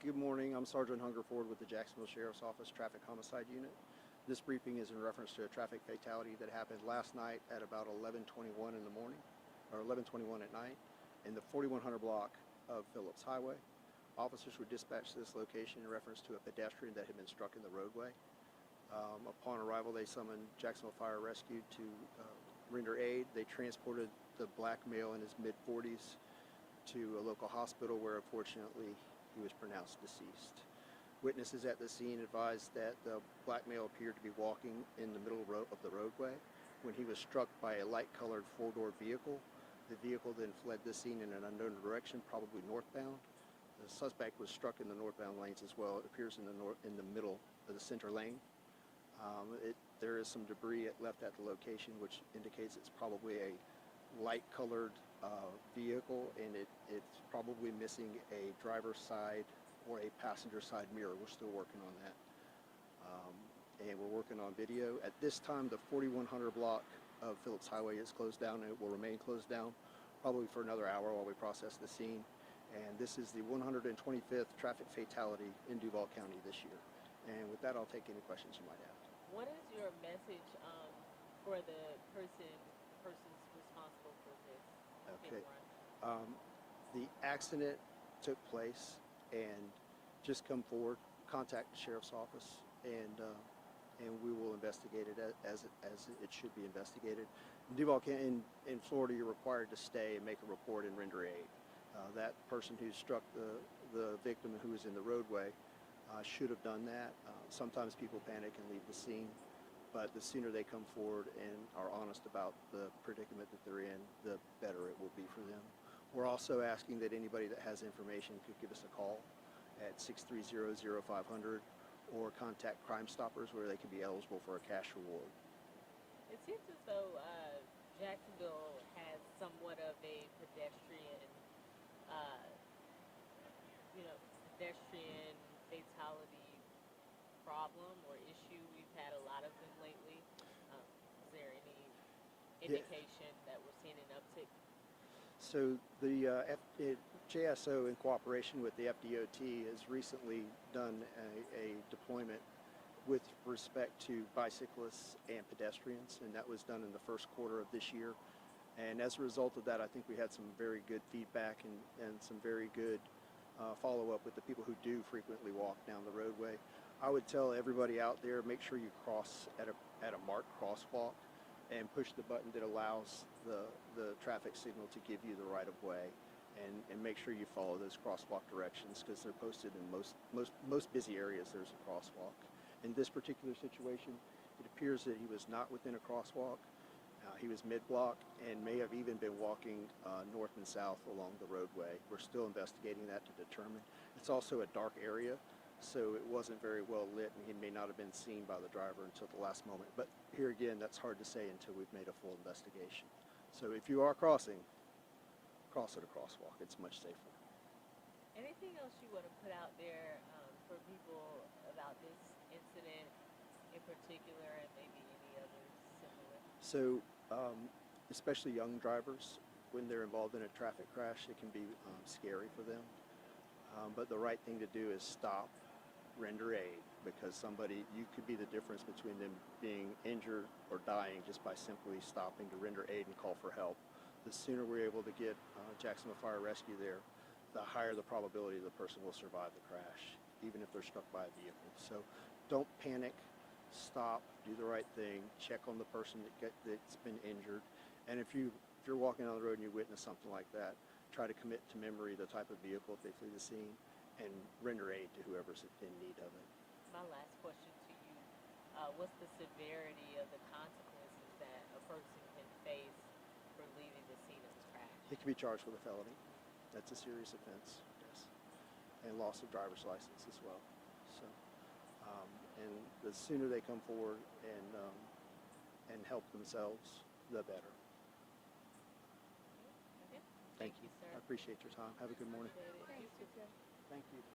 Good morning. I'm Sergeant Hungerford with the Jacksonville Sheriff's Office Traffic Homicide Unit. This briefing is in reference to a traffic fatality that happened last night at about 11:21 in the morning, or 11:21 at night, in the 4100 block of Phillips Highway. Officers were dispatched to this location in reference to a pedestrian that had been struck in the roadway. Upon arrival, they summoned Jacksonville Fire Rescue to render aid. They transported the black male in his mid-40s to a local hospital where unfortunately he was pronounced deceased. Witnesses at the scene advised that the black male appeared to be walking in the middle of the roadway when he was struck by a light-colored four-door vehicle. The vehicle then fled the scene in an unknown direction, probably northbound. The suspect was struck in the northbound lanes as well. It appears in the middle of the center lane. There is some debris left at the location, which indicates it's probably a light-colored vehicle, and it's probably missing a driver's side or a passenger side mirror. We're still working on that, and we're working on video. At this time, the 4100 block of Phillips Highway is closed down, and it will remain closed down probably for another hour while we process the scene. And this is the 125th traffic fatality in Duval County this year. And with that, I'll take any questions you might have. What is your message for the persons responsible for this? Okay. The accident took place, and just come forward, contact the sheriff's office, and we will investigate it as it should be investigated. In Duval County, in Florida, you're required to stay and make a report and render aid. That person who struck the victim who was in the roadway should have done that. Sometimes people panic and leave the scene, but the sooner they come forward and are honest about the predicament that they're in, the better it will be for them. We're also asking that anybody that has information could give us a call at 630-0500 or contact Crime Stoppers, where they can be eligible for a cash reward. It seems as though Jacksonville has somewhat of a pedestrian fatality problem or issue. We've had a lot of them lately. Is there any indication that we're seeing an uptick? So the JSO, in cooperation with the FDOT, has recently done a deployment with respect to bicyclists and pedestrians, and that was done in the first quarter of this year. And as a result of that, I think we had some very good feedback and some very good follow-up with the people who do frequently walk down the roadway. I would tell everybody out there, make sure you cross at a marked crosswalk and push the button that allows the traffic signal to give you the right-of-way, and make sure you follow those crosswalk directions, because they're posted in most busy areas. There's a crosswalk. In this particular situation, it appears that he was not within a crosswalk. He was mid-block and may have even been walking north and south along the roadway. We're still investigating that to determine. It's also a dark area, so it wasn't very well lit, and he may not have been seen by the driver until the last moment. But here again, that's hard to say until we've made a full investigation. So if you are crossing, cross at a crosswalk. It's much safer. Anything else you want to put out there for people about this incident in particular, and maybe any others similar? So especially young drivers, when they're involved in a traffic crash, it can be scary for them. But the right thing to do is stop, render aid, because you could be the difference between them being injured or dying just by simply stopping to render aid and call for help. The sooner we're able to get Jacksonville Fire Rescue there, the higher the probability the person will survive the crash, even if they're struck by a vehicle. So don't panic, stop, do the right thing, check on the person that's been injured, and if you're walking down the road and you witness something like that, try to commit to memory the type of vehicle if they flee the scene, and render aid to whoever's in need of it. My last question to you, what's the severity of the consequences that a person can face for leaving the scene of the crash? They can be charged with a felony. That's a serious offense, yes, and loss of driver's license as well. So, and the sooner they come forward and help themselves, the better. Okay. Thank you, sir. I appreciate your time. Have a good morning. Thank you. Thank you.